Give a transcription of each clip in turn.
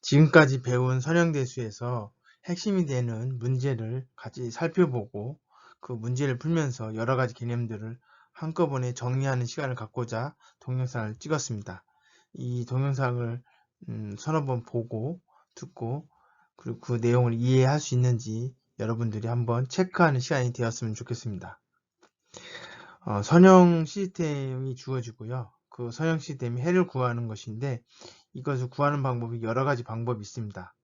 지금까지 배운 선형대수에서 핵심이 되는 문제를 같이 살펴보고 그 문제를 풀면서 여러 가지 개념들을 한꺼번에 정리하는 시간을 갖고자 동영상을 찍었습니다. 이 동영상을 서너 번 보고 듣고 그리고 그 내용을 이해할 수 있는지 여러분들이 한번 체크하는 시간이 되었으면 좋겠습니다. 선형 시스템이 주어지고요. 그 선형 시스템이 해를 구하는 것인데 이것을 구하는 방법이 여러 가지 방법이 있습니다.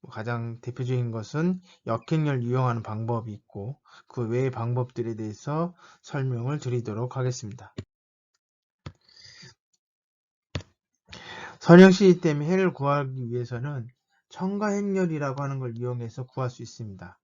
가장 대표적인 것은 역행렬을 이용하는 방법이 있고 그 외의 방법들에 대해서 설명을 드리도록 하겠습니다. 선형 시스템의 해를 구하기 위해서는 첨가행렬이라고 하는 걸 이용해서 구할 수 있습니다.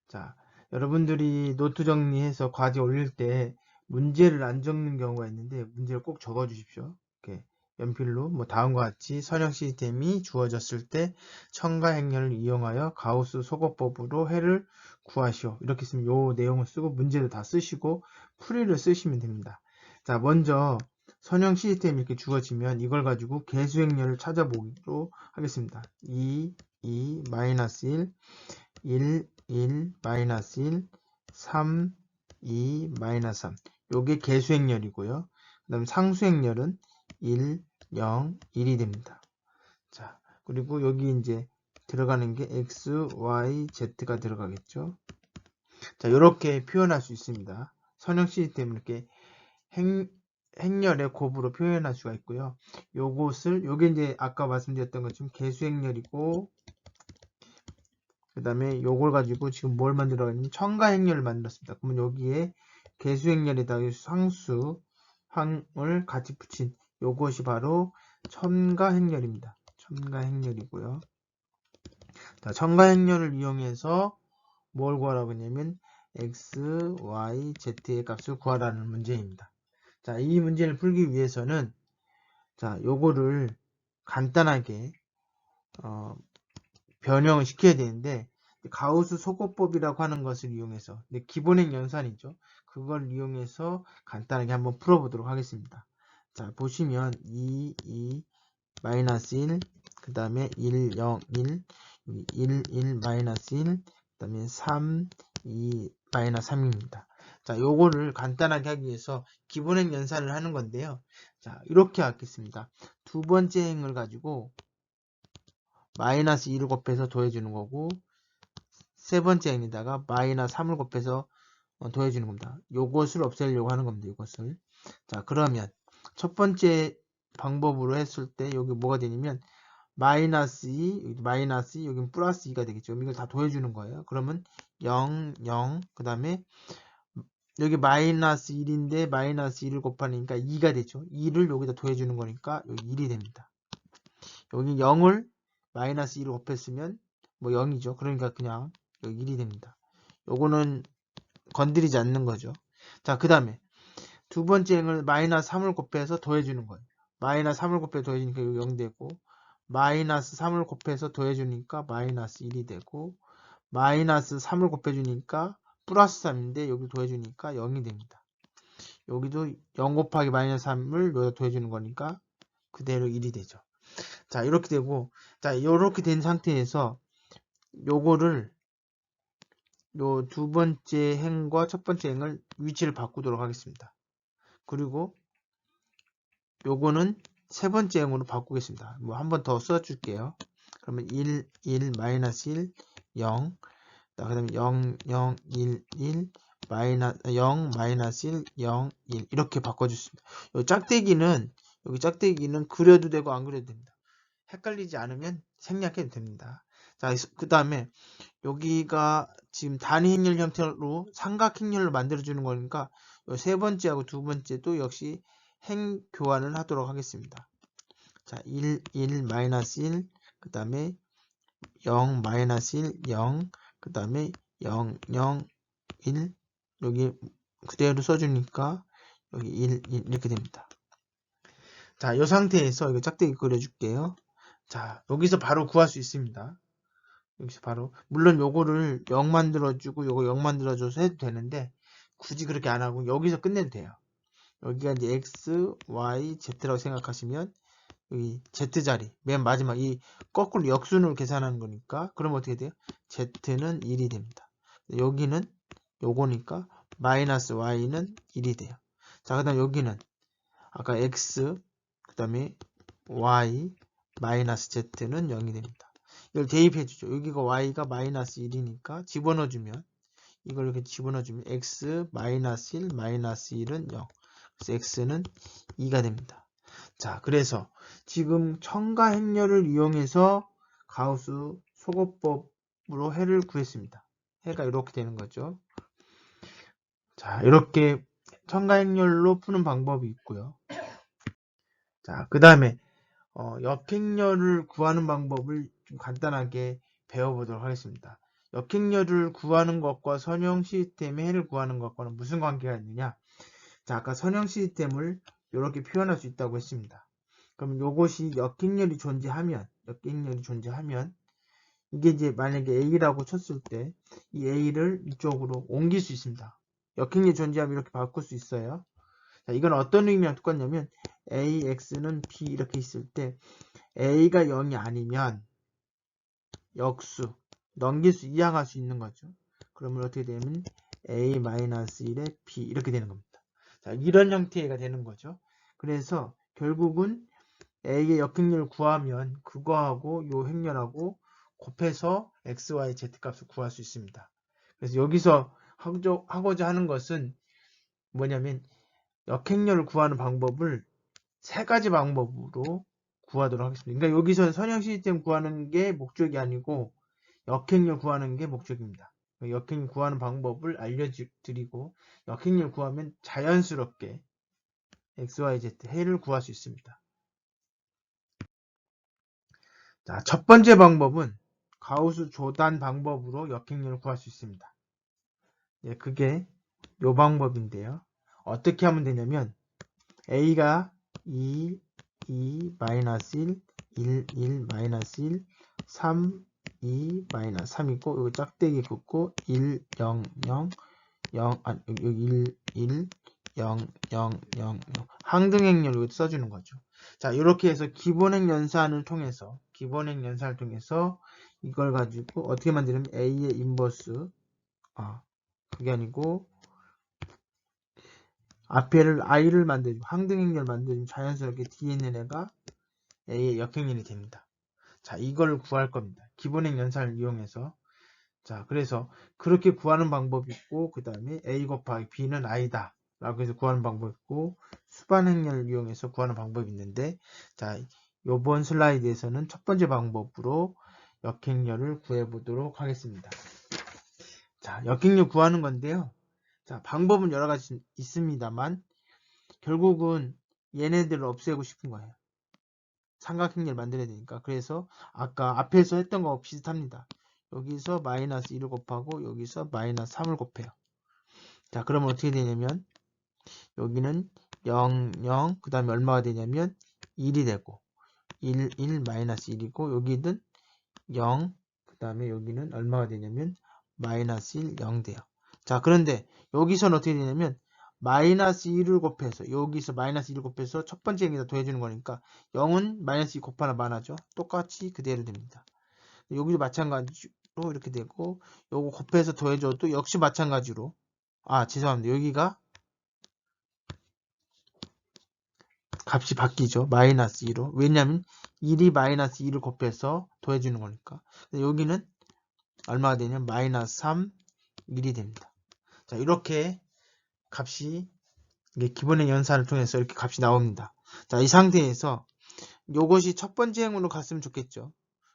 자, 여러분들이 노트 정리해서 과제 올릴 때 문제를 안 적는 경우가 있는데 문제를 꼭 적어 주십시오. 이렇게 연필로 다음과 같이 선형 시스템이 주어졌을 때 첨가행렬을 이용하여 가우스 소거법으로 해를 구하시오. 이렇게 쓰면 요 내용을 쓰고 문제도 다 쓰시고 풀이를 쓰시면 됩니다. 자, 먼저 선형 시스템이 이렇게 주어지면 이걸 가지고 개수행렬을 찾아보기로 하겠습니다. 2, 2, 마이너스 1, 1, 1, 마이너스 1, 3, 2, 마이너스 3. 요게 개수행렬이고요. 그 다음 상수행렬은 1, 0, 1이 됩니다. 자, 그리고 여기 이제 들어가는 게 x, y, z가 들어가겠죠. 자, 이렇게 표현할 수 있습니다. 선형 시스템을 이렇게 행렬의 곱으로 표현할 수가 있고요. 요게 이제 아까 말씀드렸던 것처럼 개수행렬이고, 그 다음에 요걸 가지고 지금 뭘 만들어가냐면 첨가행렬을 만들었습니다. 그러면 여기에 개수행렬에다가 상수항을 같이 붙인 요것이 바로 첨가행렬입니다. 첨가행렬이고요. 자, 첨가행렬을 이용해서 뭘 구하라고 했냐면 x, y, z의 값을 구하라는 문제입니다. 자, 이 문제를 풀기 위해서는 자, 요거를 간단하게 변형을 시켜야 되는데 가우스 소거법이라고 하는 것을 이용해서 기본행 연산이죠. 그걸 이용해서 간단하게 한번 풀어보도록 하겠습니다. 자, 보시면 2, 2, 마이너스 1, 그 다음에 1, 0, 1, 1, 1, 마이너스 1, 그 다음에 3, 2, 마이너스 3입니다. 자, 요거를 간단하게 하기 위해서 기본행 연산을 하는 건데요. 자, 이렇게 하겠습니다. 두 번째 행을 가지고 마이너스 2를 곱해서 더해주는 거고 세 번째 행에다가 마이너스 3을 곱해서 더해주는 겁니다. 요것을 없애려고 하는 겁니다. 요것을. 자, 그러면 첫 번째 방법으로 했을 때 여기 뭐가 되냐면 마이너스 2, 여기 마이너스 2, 여기는 플러스 2가 되겠죠. 이걸 다 더해주는 거예요. 그러면 0, 0, 그 다음에 여기 마이너스 1인데 마이너스 1을 곱하니까 2가 되죠. 2를 여기다 더해주는 거니까 여기 1이 됩니다. 여기 0을 마이너스 2를 곱했으면 0이죠. 그러니까 그냥 여기 1이 됩니다. 요거는 건드리지 않는 거죠. 자, 그 다음에 두 번째 행을 마이너스 3을 곱해서 더해주는 거예요. 마이너스 3을 곱해서 더해주니까 여기 0 되고 마이너스 3을 곱해서 더해주니까 마이너스 1이 되고 마이너스 3을 곱해주니까 플러스 3인데 여기 더해주니까 0이 됩니다. 여기도 0 곱하기 마이너스 3을 여기다 더해주는 거니까 그대로 1이 되죠. 자, 이렇게 되고 자, 이렇게 된 상태에서 요거를 요 두 번째 행과 첫 번째 행을 위치를 바꾸도록 하겠습니다. 그리고 요거는 세 번째 행으로 바꾸겠습니다. 한 번 더 써줄게요. 그러면 1, 1, 마이너스 1, 0, 그 다음에 0, 0, 1, 1, 마이너스 0, 마이너스 1, 0, 1 이렇게 바꿔줬습니다. 여기 짝대기는 그려도 되고 안 그려도 됩니다. 헷갈리지 않으면 생략해도 됩니다. 자, 그 다음에 여기가 지금 단위 행렬 형태로 삼각 행렬로 만들어주는 거니까 세 번째하고 두 번째도 역시 행 교환을 하도록 하겠습니다. 자, 1, 1, 마이너스 1, 그 다음에 0, 마이너스 1, 0, 그 다음에 0, 0, 1, 여기 그대로 써주니까 여기 1, 1 이렇게 됩니다. 자, 이 상태에서 이거 짝대기 그려줄게요. 자, 여기서 바로 구할 수 있습니다. 여기서 바로 물론 요거를 0 만들어주고 요거 0 만들어줘서 해도 되는데 굳이 그렇게 안 하고 여기서 끝내도 돼요. 여기가 이제 x, y, z라고 생각하시면 여기 Z자리, 맨 마지막 이 거꾸로 역순으로 계산하는 거니까, 그럼 어떻게 돼요? Z는 1이 됩니다. 여기는 요거니까 마이너스 Y는 1이 돼요. 자, 그 다음 여기는 아까 X, 그 다음에 Y, 마이너스 Z는 0이 됩니다. 이걸 대입해주죠. 여기가 Y가 마이너스 1이니까 집어넣어주면, 이걸 이렇게 집어넣어주면 X 마이너스 1, 마이너스 1은 0. 그래서 X는 2가 됩니다. 자, 그래서 지금 첨가행렬을 이용해서 가우스 소거법으로 해를 구했습니다. 해가 이렇게 되는 거죠. 자, 이렇게 첨가행렬로 푸는 방법이 있고요. 자, 그 다음에 역행렬을 구하는 방법을 좀 간단하게 배워보도록 하겠습니다. 역행렬을 구하는 것과 선형 시스템의 해를 구하는 것과는 무슨 관계가 있느냐? 자, 아까 선형 시스템을 이렇게 표현할 수 있다고 했습니다. 그럼 요것이 역행렬이 존재하면 이게 이제 만약에 A라고 쳤을 때 이 A를 이쪽으로 옮길 수 있습니다. 역행렬이 존재하면 이렇게 바꿀 수 있어요. 자, 이건 어떤 의미랑 똑같냐면 AX는 B 이렇게 있을 때 A가 0이 아니면 역수, 넘길 수, 이항할 수 있는 거죠. 그러면 어떻게 되면 A-1에 B 이렇게 되는 겁니다. 자, 이런 형태가 되는 거죠. 그래서 결국은 A의 역행렬을 구하면 그거하고 요 행렬하고 곱해서 X, Y, Z 값을 구할 수 있습니다. 그래서 여기서 하고자 하는 것은 뭐냐면 역행렬을 구하는 방법을 세 가지 방법으로 구하도록 하겠습니다. 그러니까 여기서 선형 시스템 구하는 게 목적이 아니고 역행렬 구하는 게 목적입니다. 역행렬 구하는 방법을 알려드리고 역행렬 구하면 자연스럽게 X, Y, Z 해를 구할 수 있습니다. 자, 첫 번째 방법은 가우스 조단 방법으로 역행렬을 구할 수 있습니다. 예, 그게 요 방법인데요. 어떻게 하면 되냐면 A가 2, 2, 마이너스 1, 1, 1, 마이너스 1, 3, 2, 마이너스 3이고 여기 짝대기 긋고 1, 0, 0, 0, 아니 여기 1, 1, 0, 0, 0, 0 항등행렬 여기 써주는 거죠. 자, 이렇게 해서 기본행 연산을 통해서 이걸 가지고 어떻게 만드냐면 A의 인버스, 그게 아니고 앞에를 I를 만들고 항등행렬 만들면 자연스럽게 뒤에 있는 애가 A의 역행렬이 됩니다. 자, 이걸 구할 겁니다. 기본행 연산을 이용해서. 자, 그래서 그렇게 구하는 방법이 있고, 그 다음에 A 곱하기 B는 I다 라고 해서 구하는 방법이 있고, 수반행렬을 이용해서 구하는 방법이 있는데, 자, 요번 슬라이드에서는 첫 번째 방법으로 역행렬을 구해보도록 하겠습니다. 자, 역행렬 구하는 건데요. 자, 방법은 여러 가지 있습니다만, 결국은 얘네들을 없애고 싶은 거예요. 삼각형렬 만들어야 되니까. 그래서 아까 앞에서 했던 거 비슷합니다. 여기서 마이너스 1을 곱하고 여기서 마이너스 3을 곱해요. 자, 그러면 어떻게 되냐면 여기는 0, 0, 그 다음에 얼마가 되냐면 1이 되고 1, 1, 마이너스 1이고 여기는 0, 그 다음에 여기는 얼마가 되냐면 마이너스 1, 0 돼요. 자, 그런데 여기서는 어떻게 되냐면 마이너스 1을 곱해서 여기서 마이너스 1을 곱해서 첫 번째 행에다 더해주는 거니까 0은 마이너스 2 곱하나 마나죠. 똑같이 그대로 됩니다. 여기도 마찬가지로 이렇게 되고 요거 곱해서 더해줘도 역시 마찬가지로 죄송합니다. 여기가 값이 바뀌죠. 마이너스 2로. 왜냐하면 1이 마이너스 2를 곱해서 더해주는 거니까. 여기는 얼마가 되냐면 마이너스 3, 1이 됩니다. 자, 이렇게 값이 기본의 연산을 통해서 이렇게 값이 나옵니다. 자, 이 상태에서 요것이 첫 번째 행으로 갔으면 좋겠죠.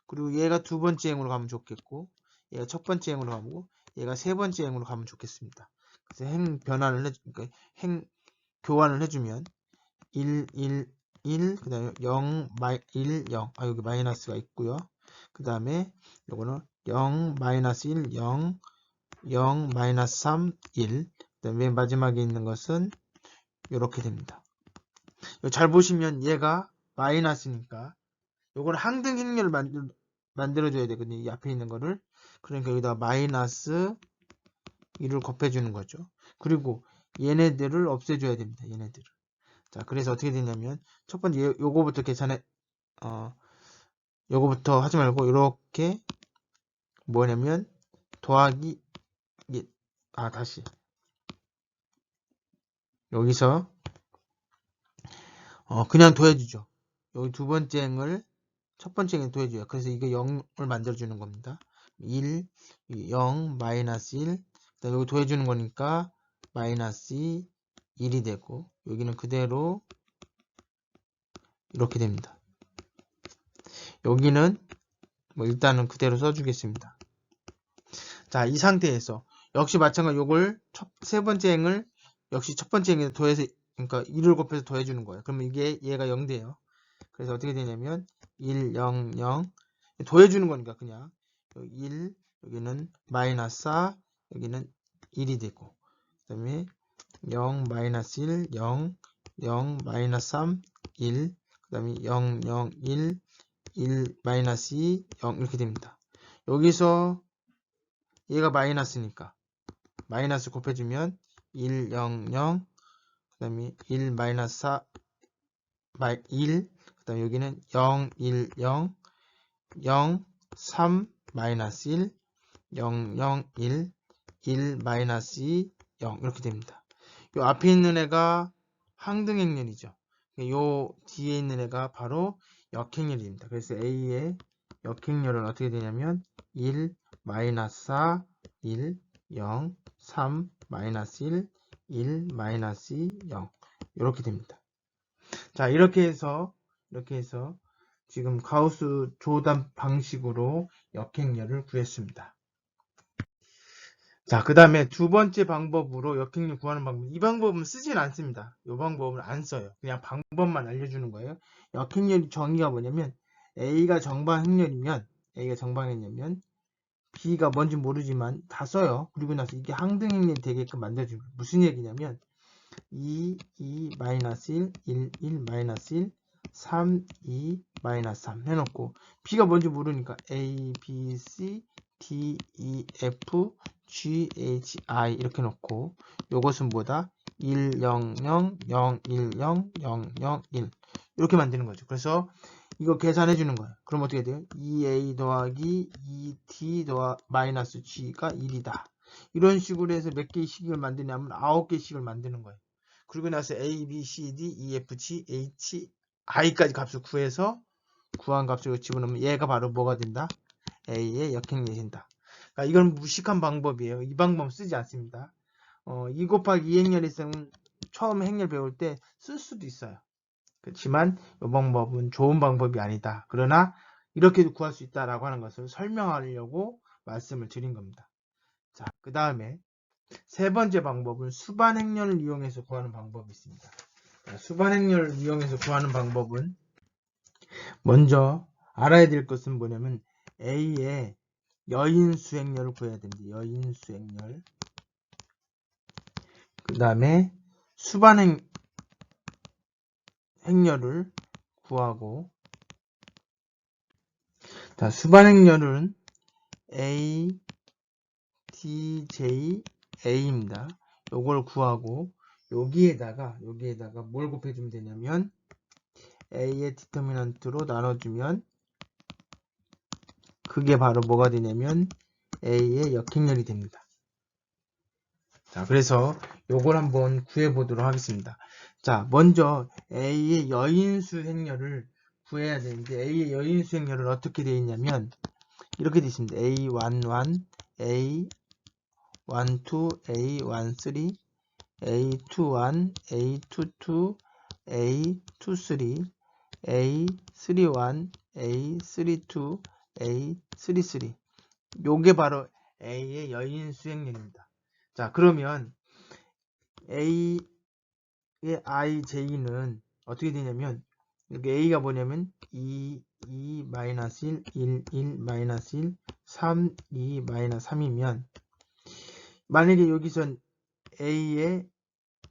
그리고 얘가 두 번째 행으로 가면 좋겠고, 얘가 첫 번째 행으로 가고, 얘가 세 번째 행으로 가면 좋겠습니다. 그래서 행 변환을 그러니까 행 교환을 해주면 1, 1, 1, 그 다음에 0, 1, 0. 여기 마이너스가 있고요. 그 다음에 요거는 0, 마이너스 1, 0, 0, 마이너스 3, 1. 그 다음에 맨 마지막에 있는 것은 이렇게 됩니다. 잘 보시면 얘가 마이너스니까 요거는 항등 행렬을 만들어줘야 되거든요. 이 앞에 있는 거를. 그러니까 여기다 마이너스 1을 곱해주는 거죠. 그리고 얘네들을 없애줘야 됩니다. 얘네들을. 자, 그래서 어떻게 되냐면 첫 번째 요거부터 계산해 요거부터 하지 말고 이렇게 뭐냐면 더하기 다시 여기서 그냥 더해주죠. 여기 두 번째 행을 첫 번째 행에 더해줘요. 그래서 이거 0을 만들어주는 겁니다. 1, 0, 마이너스 1. 그다음 여기 더해주는 거니까 마이너스 1이 되고 여기는 그대로 이렇게 됩니다. 여기는 뭐 일단은 그대로 써주겠습니다. 자, 이 상태에서 역시 마찬가지로 요걸 세 번째 행을 역시 첫 번째 행에 더해서 그러니까 1을 곱해서 더해주는 거예요. 그러면 이게 얘가 0 돼요. 그래서 어떻게 되냐면 1, 0, 0 더해주는 거니까 그냥 1 여기는 마이너스 4 여기는 1이 되고 그 다음에 0 마이너스 1 0 0 마이너스 3 1 그 다음에 0 0 1 1 마이너스 2 0 이렇게 됩니다. 여기서 얘가 마이너스니까 마이너스 곱해주면 1 0 0 그 다음에 1 마이너스 4 1 그 다음에 여기는 0 1 0 0 3 마이너스 1 0 0 1 1 마이너스 2 0 이렇게 됩니다. 요 앞에 있는 애가 항등행렬이죠. 요 뒤에 있는 애가 바로 역행렬입니다. 그래서 A의 역행렬은 어떻게 되냐면 1 마이너스 4 1 0 3 마이너스 1 1 마이너스 2 0 이렇게 됩니다. 자, 이렇게 해서 지금 가우스 조단 방식으로 역행렬을 구했습니다. 자, 그 다음에 두 번째 방법으로 역행렬 구하는 방법. 이 방법은 쓰진 않습니다. 이 방법은 안 써요. 그냥 방법만 알려주는 거예요. 역행렬 정의가 뭐냐면 A가 정방행렬이면 B가 뭔지 모르지만 다 써요. 그리고 나서 이게 항등행렬이 되게끔 만들어줍니다. 무슨 얘기냐면 2, 2, 마이너스 1, 1, 1, 마이너스 1, 3, 2, 마이너스 3 해놓고 B가 뭔지 모르니까 A, B, C, D, E, F, G, H, I 이렇게 놓고 요것은 뭐다? 1, 0, 0, 0, 1, 0, 0, 0, 1 이렇게 만드는 거죠. 그래서 이거 계산해 주는 거예요. 그럼 어떻게 돼요? 2A 더하기 2T 더하기 마이너스 G가 1이다. 이런 식으로 해서 몇 개의 식을 만드냐면 9개씩을 만드는 거예요. 그리고 나서 A, B, C, D, E, F, G, H, I까지 값을 구해서 구한 값을 집어넣으면 얘가 바로 뭐가 된다? A의 역행렬이 된다. 그러니까 이건 무식한 방법이에요. 이 방법 쓰지 않습니다. 2 곱하기 2 행렬이 있으면 처음 행렬 배울 때 쓸 수도 있어요. 그렇지만 이 방법은 좋은 방법이 아니다. 그러나 이렇게도 구할 수 있다라고 하는 것을 설명하려고 말씀을 드린 겁니다. 자, 그 다음에 세 번째 방법은 수반행렬을 이용해서 구하는 방법이 있습니다. 수반행렬을 이용해서 구하는 방법은 먼저 알아야 될 것은 뭐냐면 A의 여인수행렬을 구해야 됩니다. 여인수행렬. 그 다음에 수반행렬을 구하고 자, 수반행렬은 A, T, J, A입니다. 요걸 구하고 여기에다가 뭘 곱해주면 되냐면 A의 디터미넌트로 나눠주면 그게 바로 뭐가 되냐면 A의 역행렬이 됩니다. 자, 그래서 요걸 한번 구해보도록 하겠습니다. 자, 먼저 A의 여인수 행렬을 구해야 되는데 A의 여인수 행렬은 어떻게 되어 있냐면 이렇게 되어 있습니다. A11, A12, A13, A21, A22, A23, A31, A32, A33 요게 바로 A의 여인 수행렬입니다. 자, 그러면 A의 I, J는 어떻게 되냐면 여기 A가 뭐냐면 2, 2, 마이너스 1, 1, 1, 마이너스 1, 3, 2, 마이너스 3이면 만약에 여기선 A의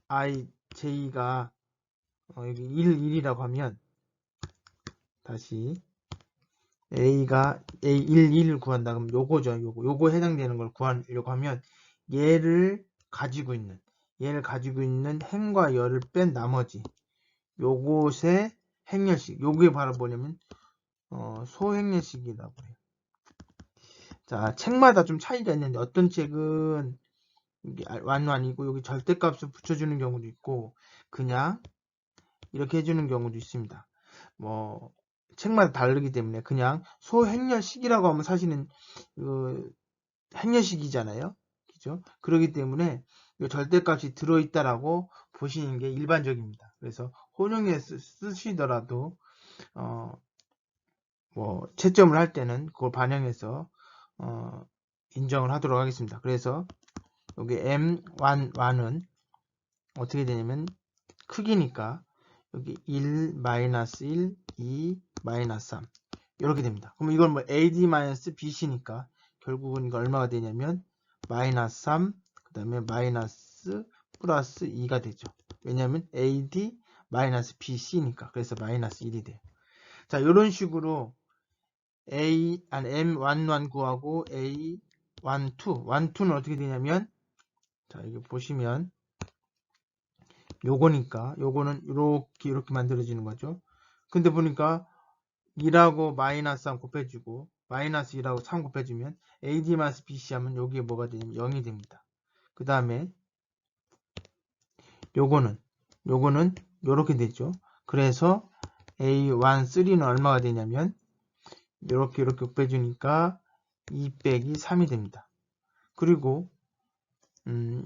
I, J가 여기 1, 1이라고 하면 다시 A가 A1, 1을 구한다. 그럼 요거죠. 요거 해당되는 걸 구하려고 하면 얘를 가지고 있는 행과 열을 뺀 나머지 요것의 행렬식 요게 바로 뭐냐면 소행렬식이라고 해요. 자, 책마다 좀 차이가 있는데 어떤 책은 이게 완완이고 여기 절대값을 붙여주는 경우도 있고 그냥 이렇게 해주는 경우도 있습니다. 뭐 책마다 다르기 때문에 그냥 소행렬식이라고 하면 사실은 그 행렬식이잖아요. 그죠? 그렇기 때문에 이 절대값이 들어있다라고 보시는 게 일반적입니다. 그래서 혼용에 쓰시더라도 뭐 채점을 할 때는 그걸 반영해서 인정을 하도록 하겠습니다. 그래서 여기 M1은 어떻게 되냐면 크기니까 여기 1, 마이너스 1, 2, 마이너스 3 이렇게 됩니다. 그럼 이건 뭐 AD-BC니까 결국은 이거 얼마가 되냐면 마이너스 3, 그 다음에 마이너스 플러스 2가 되죠. 왜냐하면 AD 마이너스 BC니까 그래서 마이너스 1이 돼요. 자, 이런 식으로 M11 구하고 A12, 12는 어떻게 되냐면 자, 이거 보시면 요거니까 요거는 이렇게 만들어지는 거죠. 근데 보니까 2라고 마이너스 3 곱해주고 마이너스 2라고 3 곱해주면 AD 마이너스 BC 하면 여기에 뭐가 되냐면 0이 됩니다. 그 다음에 요거는 요렇게 되죠. 그래서 A1, 3는 얼마가 되냐면 이렇게 곱해주니까 2 빼기 3이 됩니다. 그리고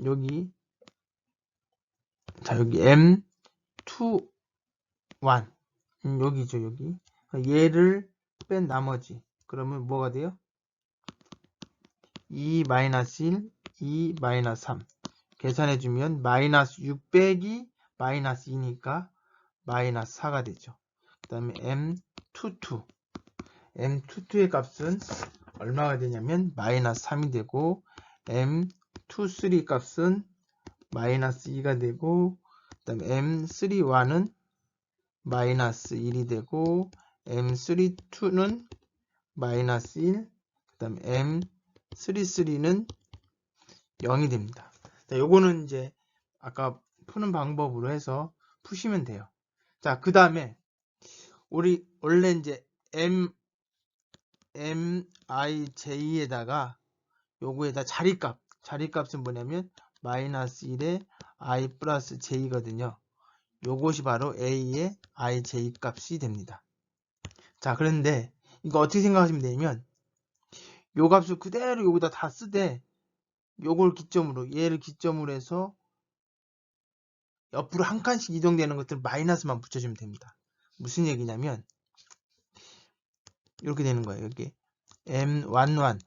여기 자 여기 M2, 1 여기죠. 여기 얘를 뺀 나머지 그러면 뭐가 돼요? 2 마이너스 1, 2 마이너스 3 계산해주면 마이너스 6 빼기 마이너스 2니까 마이너스 4가 되죠. 그 다음에 M22의 값은 얼마가 되냐면 마이너스 3이 되고 M23 값은 마이너스 2가 되고 그 다음에 M31은 마이너스 1이 되고 M32는 마이너스 1, 그 다음에 M33는 0이 됩니다. 자, 요거는 이제 아까 푸는 방법으로 해서 푸시면 돼요. 자, 그 다음에 우리 원래 이제 MIJ에다가 요거에다 자리값은 뭐냐면 마이너스 1에 I 플러스 J거든요. 요것이 바로 A의 IJ 값이 됩니다. 자, 그런데 이거 어떻게 생각하시면 되냐면 요 값을 그대로 여기다 다 쓰되 요걸 기점으로 얘를 기점으로 해서 옆으로 한 칸씩 이동되는 것들 마이너스만 붙여주면 됩니다. 무슨 얘기냐면 이렇게 되는 거예요. 여기 M11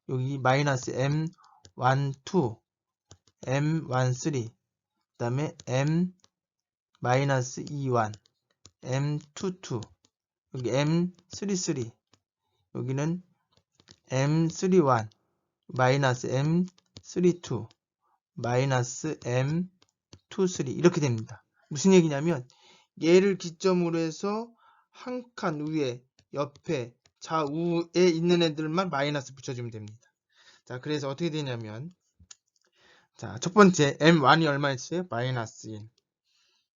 여기 마이너스 M12 M13 그 다음에 M 마이너스 21 M22 여기 M33 여기는 M31 마이너스 M32 마이너스 M23 이렇게 됩니다. 무슨 얘기냐면 얘를 기점으로 해서 한 칸 위에 옆에 좌우에 있는 애들만 마이너스 붙여주면 됩니다. 자, 그래서 어떻게 되냐면 자, 첫 번째 M1이 얼마였어요? 마이너스 1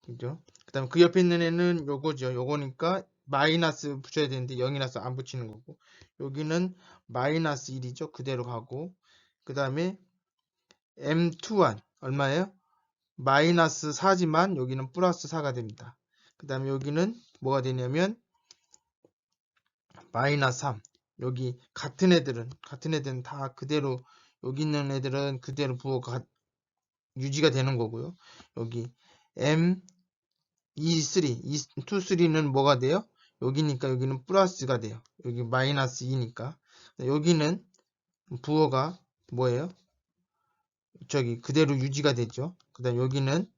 그죠? 그 다음에 그 옆에 있는 애는 요거죠. 요거니까 마이너스 붙여야 되는데 0이라서 안 붙이는 거고 여기는 마이너스 1이죠. 그대로 가고 그 다음에 M21 얼마예요? 마이너스 4지만 여기는 플러스 4가 됩니다. 그 다음에 여기는 뭐가 되냐면 마이너스 3 여기 같은 애들은 다 그대로 여기 있는 애들은 그대로 부호가 유지가 되는 거고요. 여기 M23는 뭐가 돼요? 여기니까 여기는 플러스가 돼요. 여기 마이너스 2니까 여기는 부호가 뭐예요? 저기 그대로 유지가 되죠. 그 다음 여기는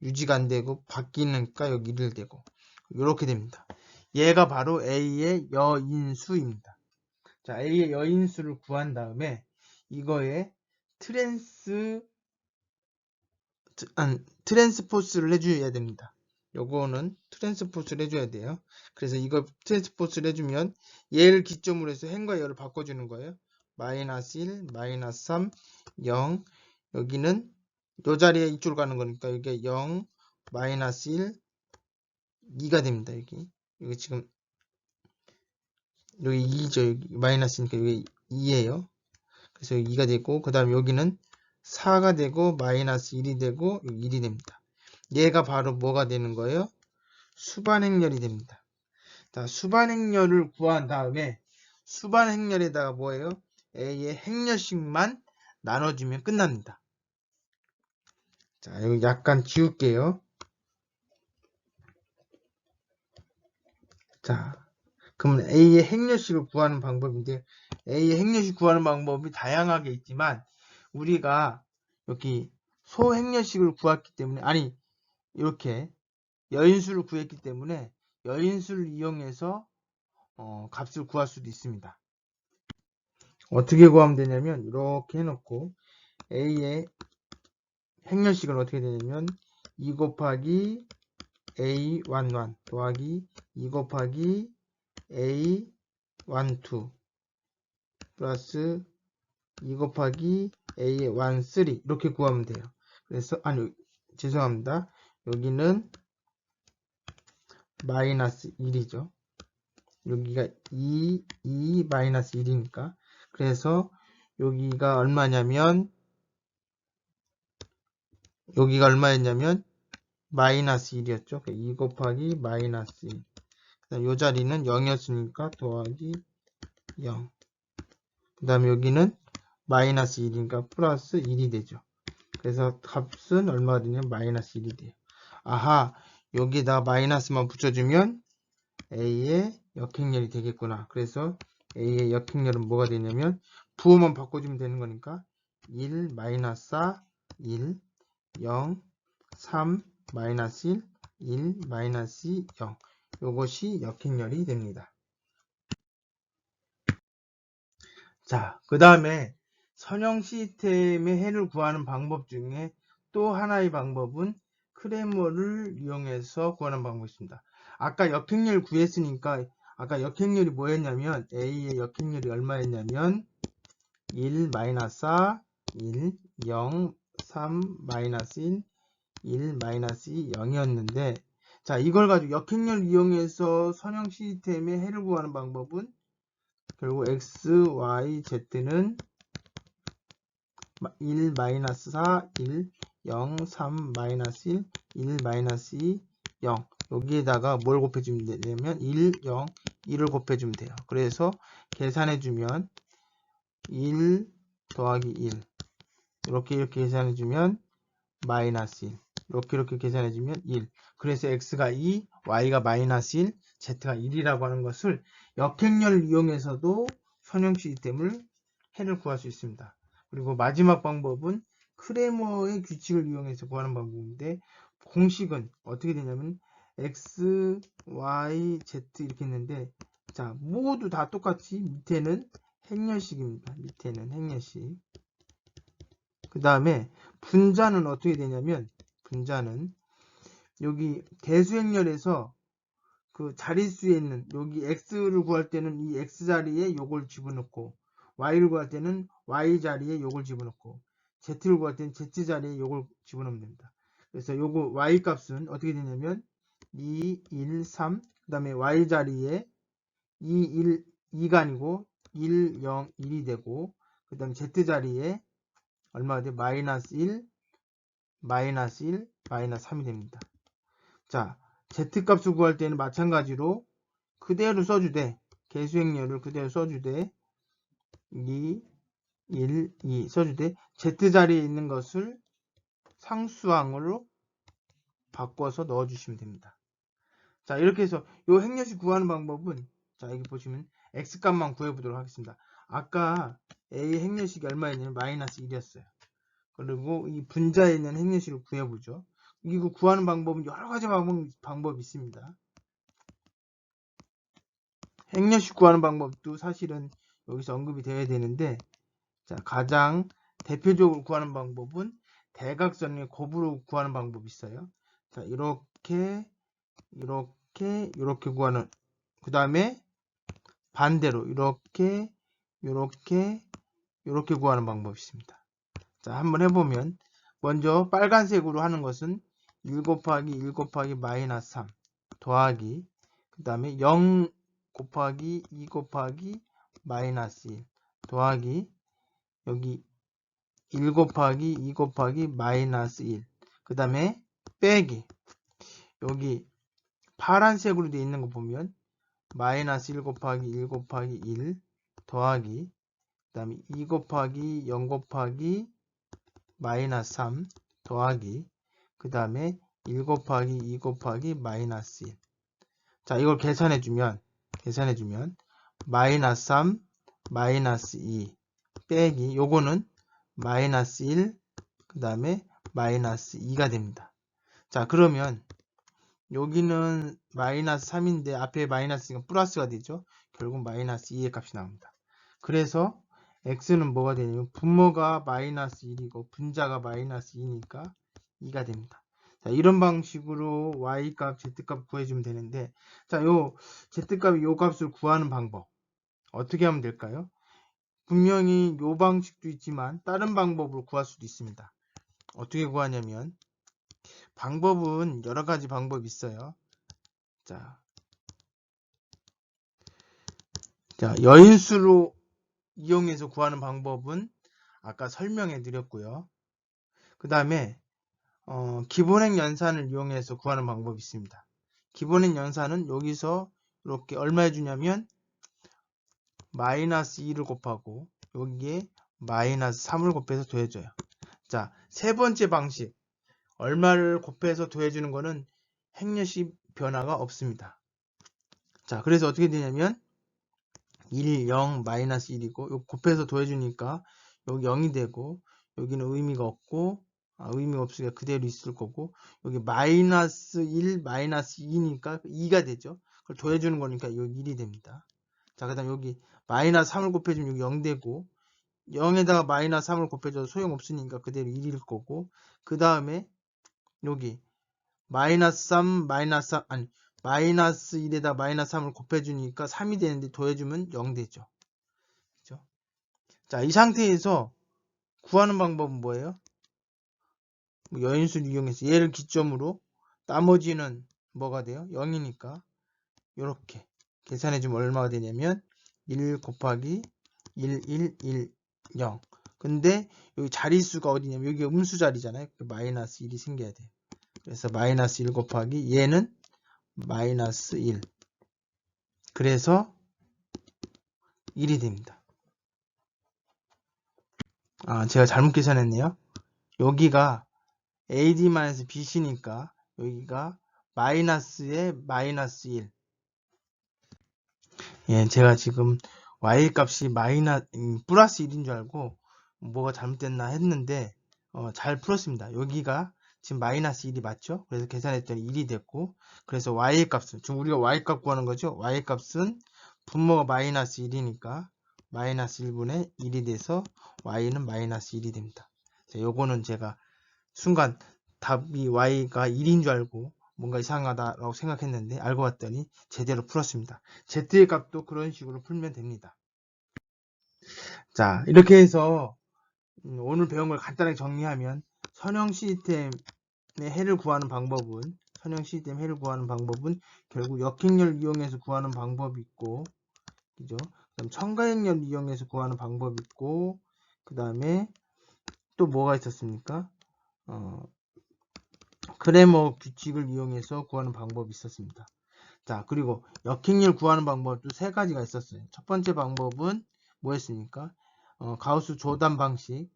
유지가 안 되고 바뀌니까 여기 1 되고 이렇게 됩니다. 얘가 바로 A의 여인수입니다. 자, A의 여인수를 구한 다음에 이거에 트랜스포스를 해줘야 됩니다. 요거는 트랜스포스를 해줘야 돼요. 그래서 이거 트랜스포스를 해주면 얘를 기점으로 해서 행과 열을 바꿔주는 거예요. 마이너스 1, 마이너스 3, 0 여기는 요 자리에 이쪽으로 가는 거니까 이게 0, 마이너스 1, 2가 됩니다. 여기 이거 지금 여기 2죠. 여기 마이너스니까 여기 2예요. 그래서 여기 2가 되고, 그 다음에 여기는 4가 되고, 마이너스 1이 되고, 여기 1이 됩니다. 얘가 바로 뭐가 되는 거예요? 수반행렬이 됩니다. 자, 수반행렬을 구한 다음에, 수반행렬에다가 뭐예요? A의 행렬식만 나눠주면 끝납니다. 자, 여기 약간 지울게요. 자, 그러면 A의 행렬식을 구하는 방법인데, A의 행렬식 구하는 방법이 다양하게 있지만, 우리가 여기 소행렬식을 구했기 때문에, 아니, 이렇게 여인수를 구했기 때문에, 여인수를 이용해서 값을 구할 수도 있습니다. 어떻게 구하면 되냐면, 이렇게 해놓고, A의 행렬식은 어떻게 되냐면, 2 곱하기 A11 더하기 2 곱하기 A12 플러스 2 곱하기 A13 이렇게 구하면 돼요. 그래서 아니 죄송합니다. 여기는 마이너스 1이죠. 여기가 2 마이너스 1이니까 그래서 여기가 얼마냐면 여기가 얼마였냐면 마이너스 1이었죠. 2 곱하기 마이너스 1. 이 자리는 0이었으니까 더하기 0. 그 다음에 여기는 마이너스 1이니까 플러스 1이 되죠. 그래서 값은 얼마가 되냐면 마이너스 1이 돼요. 아하, 여기에다가 마이너스만 붙여주면 A의 역행렬이 되겠구나. 그래서 A의 역행렬은 뭐가 되냐면 부호만 바꿔주면 되는 거니까 1, 마이너스 4, 1, 0, 3, 마이너스 1, 1, 마이너스 0. 요것이 역행렬이 됩니다. 자, 그 다음에 선형 시스템의 해를 구하는 방법 중에 또 하나의 방법은 크레머를 이용해서 구하는 방법이 있습니다. 아까 역행렬 구했으니까 아까 역행렬이 뭐였냐면 A의 역행렬이 얼마였냐면 1, 마이너스 4, 1, 0, 3, 마이너스 1, 1, 마이너스 0이었는데 자, 이걸 가지고 역행렬 이용해서 선형 시스템의 해를 구하는 방법은 결국 x, y, z는 1, 마이너스 4, 1, 0, 3, 마이너스 1, 1, 마이너스 2, 0 여기에다가 뭘 곱해주면 되냐면 1, 0, 1을 곱해주면 돼요. 그래서 계산해주면 1 더하기 1 이렇게 계산해주면 마이너스 1 이렇게 계산해주면 1 그래서 x가 2, y가 마이너스 1, z가 1이라고 하는 것을 역행렬을 이용해서도 선형 시스템을 해를 구할 수 있습니다. 그리고 마지막 방법은 크레머의 규칙을 이용해서 구하는 방법인데 공식은 어떻게 되냐면 x, y, z 이렇게 있는데 자 모두 다 똑같이 밑에는 행렬식입니다. 밑에는 행렬식. 그 다음에 분자는 어떻게 되냐면 분자는 여기 대수행렬에서 그 자릿수에 있는 여기 x를 구할 때는 이 x 자리에 요걸 집어넣고 y를 구할 때는 y 자리에 요걸 집어넣고 z를 구할 때는 z 자리에 요걸 집어넣으면 됩니다. 그래서 요거 y 값은 어떻게 되냐면 2, 1, 3 그 다음에 y 자리에 2, 1, 2가 아니고 1, 0, 1이 되고 그 다음에 z 자리에 얼마가 돼? 마이너스 1, 마이너스 1, 마이너스 3이 됩니다. 자, z값을 구할 때는 마찬가지로 그대로 써주되 개수행렬을 그대로 써주되 2, 1, 2 써주되 z자리에 있는 것을 상수항으로 바꿔서 넣어주시면 됩니다. 자, 이렇게 해서 이 행렬식 구하는 방법은 자, 여기 보시면 x값만 구해보도록 하겠습니다. 아까 a의 행렬식이 얼마였냐면 마이너스 1이었어요. 그리고 이 분자에 있는 행렬식을 구해보죠. 이거 구하는 방법은 여러 가지 방법이 있습니다. 행렬식 구하는 방법도 사실은 여기서 언급이 되어야 되는데 자, 가장 대표적으로 구하는 방법은 대각선의 곱으로 구하는 방법이 있어요. 자, 이렇게 구하는 그 다음에 반대로 이렇게 구하는 방법이 있습니다. 자, 한번 해보면 먼저 빨간색으로 하는 것은 1 곱하기 1 곱하기 마이너스 3 더하기 그 다음에 0 곱하기 2 곱하기 마이너스 1 더하기 여기 1 곱하기 2 곱하기 마이너스 1 그 다음에 빼기 여기 파란색으로 되어 있는 거 보면 마이너스 1 곱하기 1 곱하기 1 더하기 그 다음에 2 곱하기 0 곱하기 마이너스 3 더하기 그 다음에 1 곱하기 2 곱하기 마이너스 1 자 이걸 계산해주면 마이너스 3 마이너스 2 빼기 요거는 마이너스 1 그 다음에 마이너스 2가 됩니다. 자 그러면 여기는 마이너스 3인데 앞에 마이너스가 플러스가 되죠. 결국 마이너스 2의 값이 나옵니다. 그래서 x는 뭐가 되냐면 분모가 마이너스 1이고 분자가 마이너스 2니까 2가 됩니다. 자 이런 방식으로 y값, z값 구해주면 되는데 자 요 z값이 요 값을 구하는 방법 어떻게 하면 될까요? 분명히 요 방식도 있지만 다른 방법으로 구할 수도 있습니다. 어떻게 구하냐면 방법은 여러 가지 방법이 있어요. 자 여인수로 이용해서 구하는 방법은 아까 설명해 드렸고요. 그 다음에 기본행 연산을 이용해서 구하는 방법이 있습니다. 기본행 연산은 여기서 이렇게 얼마 해주냐면 마이너스 2를 곱하고 여기에 마이너스 3을 곱해서 더해줘요. 자, 세 번째 방식 얼마를 곱해서 더해주는 거는 행렬식 변화가 없습니다. 자, 그래서 어떻게 되냐면 1, 0, 마이너스 1이고 요 곱해서 더해주니까 여기 0이 되고 여기는 의미가 없고 의미가 없으니까 그대로 있을 거고 여기 마이너스 1, 마이너스 2니까 2가 되죠. 그걸 더해주는 거니까 여기 1이 됩니다. 자, 그 다음 여기 마이너스 3을 곱해주면 여기 0 되고 0에다가 마이너스 3을 곱해줘도 소용없으니까 그대로 1일 거고 그 다음에 여기 마이너스 3, 마이너스 1에다 마이너스 3을 곱해주니까 3이 되는데 더해주면 0 되죠. 그죠? 자, 이 상태에서 구하는 방법은 뭐예요? 여인수를 이용해서 얘를 기점으로 나머지는 뭐가 돼요? 0이니까 이렇게 계산해주면 얼마가 되냐면 1 곱하기 1, 1, 1, 0 근데 여기 자릿수가 어디냐면 여기 음수 자리잖아요. 마이너스 1이 생겨야 돼요. 그래서 마이너스 1 곱하기 얘는 마이너스 1 그래서 1이 됩니다. 제가 잘못 계산했네요. 여기가 AD-BC니까 여기가 마이너스에 마이너스 1 예, 제가 지금 y 값이 플러스 1인 줄 알고 뭐가 잘못됐나 했는데 잘 풀었습니다. 여기가 지금 마이너스 1이 맞죠? 그래서 계산했더니 1이 됐고 그래서 y 값은 지금 우리가 y 값 구하는 거죠? y 값은 분모가 마이너스 1이니까 마이너스 1분의 1이 돼서 y는 마이너스 1이 됩니다. 자, 요거는 제가 순간 답이 y가 1인 줄 알고 뭔가 이상하다라고 생각했는데 알고 봤더니 제대로 풀었습니다. z의 값도 그런 식으로 풀면 됩니다. 자, 이렇게 해서 오늘 배운 걸 간단하게 정리하면 선형 시스템의 해를 구하는 방법은 결국 역행렬 이용해서 구하는 방법이 있고 그죠? 그다음 첨가행렬 이용해서 구하는 방법이 있고 그 다음에 또 뭐가 있었습니까? 크레머 규칙을 이용해서 구하는 방법이 있었습니다. 자, 그리고 역행렬 구하는 방법도 세 가지가 있었어요. 첫 번째 방법은 뭐였습니까? 가우스 조단 방식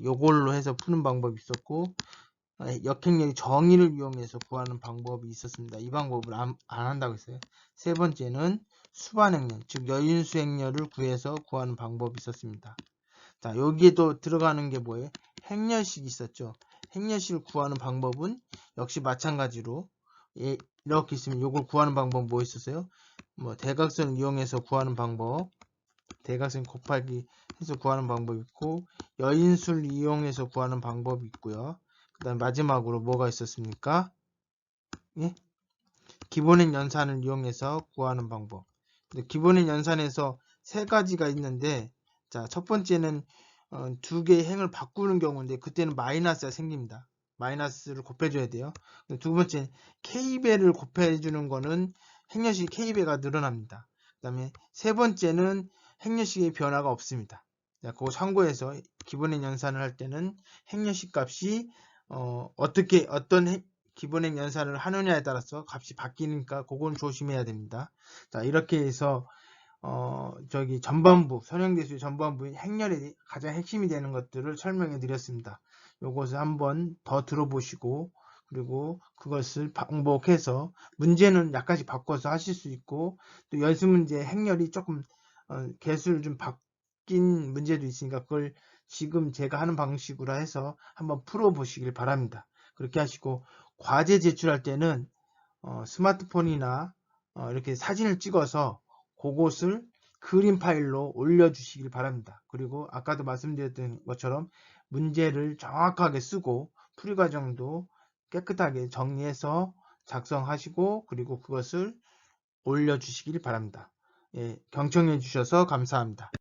요걸로 해서 푸는 방법이 있었고 역행렬 정의를 이용해서 구하는 방법이 있었습니다. 이 방법을 안 한다고 했어요. 세 번째는 수반행렬, 즉 여인수행렬을 구해서 구하는 방법이 있었습니다. 자, 여기에도 들어가는 게 뭐예요? 행렬식이 있었죠. 행렬식을 구하는 방법은 역시 마찬가지로 이렇게 있으면 이걸 구하는 방법 뭐 있었어요? 대각선을 이용해서 구하는 방법, 대각선 곱하기 해서 구하는 방법이 있고 여인수를 이용해서 구하는 방법이 있고요. 그 다음 마지막으로 뭐가 있었습니까? 예? 기본행 연산을 이용해서 구하는 방법. 기본행 연산에서 세 가지가 있는데 자, 첫 번째는 두 개의 행을 바꾸는 경우인데 그때는 마이너스가 생깁니다. 마이너스를 곱해줘야 돼요. 두 번째 K배를 곱해주는 거는 행렬식 K배가 늘어납니다. 그 다음에 세 번째는 행렬식의 변화가 없습니다. 자, 그거 참고해서 기본행 연산을 할 때는 행렬식 값이 어떤 기본행 연산을 하느냐에 따라서 값이 바뀌니까 그건 조심해야 됩니다. 자, 이렇게 해서 전반부, 선형대수의 전반부인 행렬이 가장 핵심이 되는 것들을 설명해 드렸습니다. 요것을 한번 더 들어보시고, 그리고 그것을 반복해서 문제는 약간씩 바꿔서 하실 수 있고, 또 연습문제 행렬이 조금, 개수를 좀 바뀐 문제도 있으니까 그걸 지금 제가 하는 방식으로 해서 한번 풀어보시길 바랍니다. 그렇게 하시고, 과제 제출할 때는, 스마트폰이나, 이렇게 사진을 찍어서 그것을 그림 파일로 올려주시길 바랍니다. 그리고 아까도 말씀드렸던 것처럼 문제를 정확하게 쓰고 풀이 과정도 깨끗하게 정리해서 작성하시고 그리고 그것을 올려주시길 바랍니다. 예, 경청해 주셔서 감사합니다.